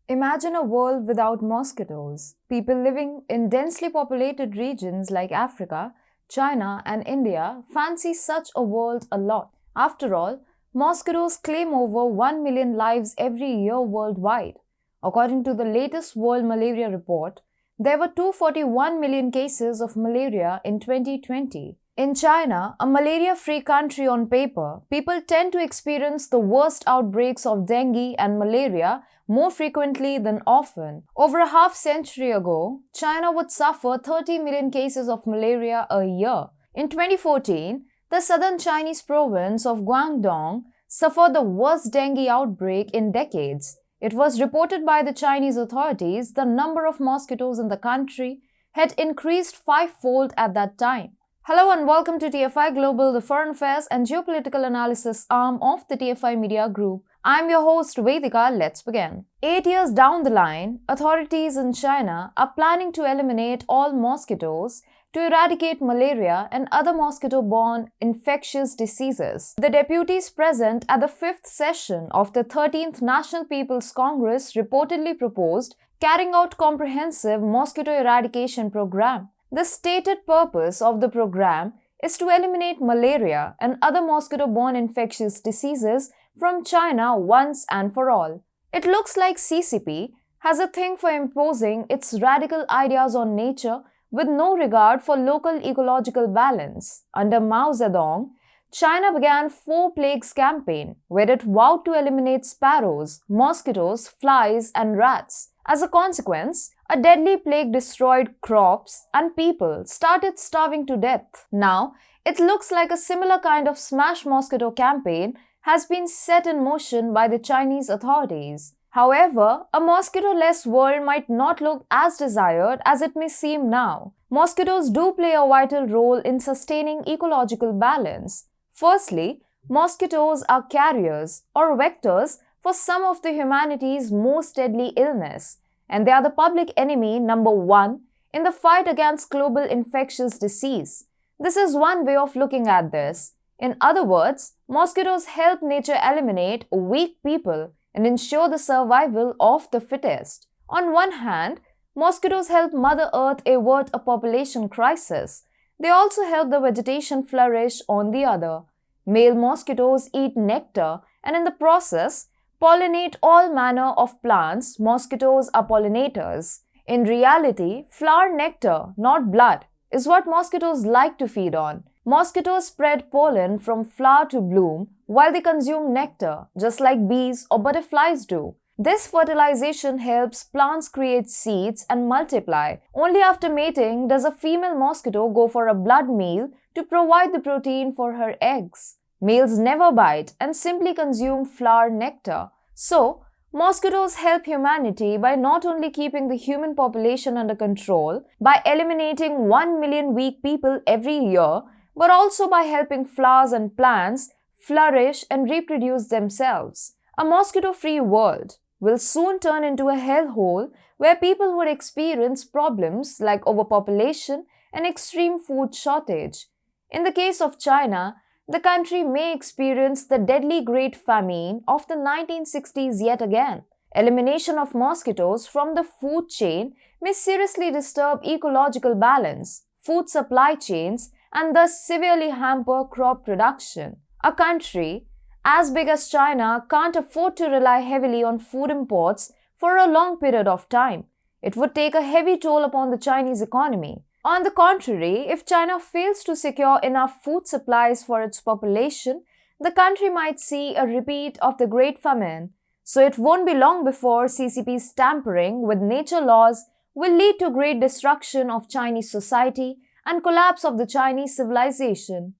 Imagine a world without mosquitoes. People living in densely populated regions like Africa, China, and India fancy such a world a lot. After all, mosquitoes claim over 1 million lives every year worldwide. According to the latest World Malaria Report, there were 241 million cases of malaria in 2020. In China, a malaria-free country on paper, people tend to experience the worst outbreaks of dengue and malaria more frequently than often. Over a half century ago, China would suffer 30 million cases of malaria a year. In 2014, the southern Chinese province of Guangdong suffered the worst dengue outbreak in decades. It was reported by the Chinese authorities the number of mosquitoes in the country had increased fivefold at that time. Hello and welcome to TFIGlobal, the foreign affairs and geopolitical analysis arm of the TFI Media Group. I'm your host Vedika. Let's begin. 8 years down the line, authorities in China are planning to eliminate all mosquitoes to eradicate malaria and other mosquito-borne infectious diseases. The deputies present at the 5th session of the 13th National People's Congress reportedly proposed carrying out comprehensive mosquito eradication program. The stated purpose of the program is to eliminate malaria and other mosquito-borne infectious diseases from China once and for all. It looks like CCP has a thing for imposing its radical ideas on nature with no regard for local ecological balance. Under Mao Zedong, China began 4 Plagues campaign, where it vowed to eliminate sparrows, mosquitoes, flies, and rats. As a consequence, a deadly plague destroyed crops and people started starving to death. Now, it looks like a similar kind of smash mosquito campaign has been set in motion by the Chinese authorities. However, a mosquito-less world might not look as desired as it may seem now. Mosquitoes do play a vital role in sustaining ecological balance. Firstly, mosquitoes are carriers or vectors for some of the humanity's most deadly illness, and they are the public enemy number 1 in the fight against global infectious disease. This is one way of looking at this. In other words, mosquitoes help nature eliminate weak people and ensure the survival of the fittest. On one hand, mosquitoes help Mother Earth avert a population crisis. They also help the vegetation flourish on the other. Male mosquitoes eat nectar and in the process, pollinate all manner of plants. Mosquitoes are pollinators. In reality, flower nectar, not blood, is what mosquitoes like to feed on. Mosquitoes spread pollen from flower to bloom while they consume nectar, just like bees or butterflies do. This fertilization helps plants create seeds and multiply. Only after mating does a female mosquito go for a blood meal to provide the protein for her eggs. Males never bite and simply consume flower nectar. So, mosquitoes help humanity by not only keeping the human population under control, by eliminating 1 million weak people every year, but also by helping flowers and plants flourish and reproduce themselves. A mosquito-free world will soon turn into a hellhole where people would experience problems like overpopulation and extreme food shortage. In the case of China, the country may experience the deadly Great Famine of the 1960s yet again. Elimination of mosquitoes from the food chain may seriously disturb ecological balance, food supply chains, and thus severely hamper crop production. A country as big as China can't afford to rely heavily on food imports for a long period of time. It would take a heavy toll upon the Chinese economy. On the contrary, if China fails to secure enough food supplies for its population, the country might see a repeat of the Great Famine. So it won't be long before CCP's tampering with nature laws will lead to great destruction of Chinese society and collapse of the Chinese civilization.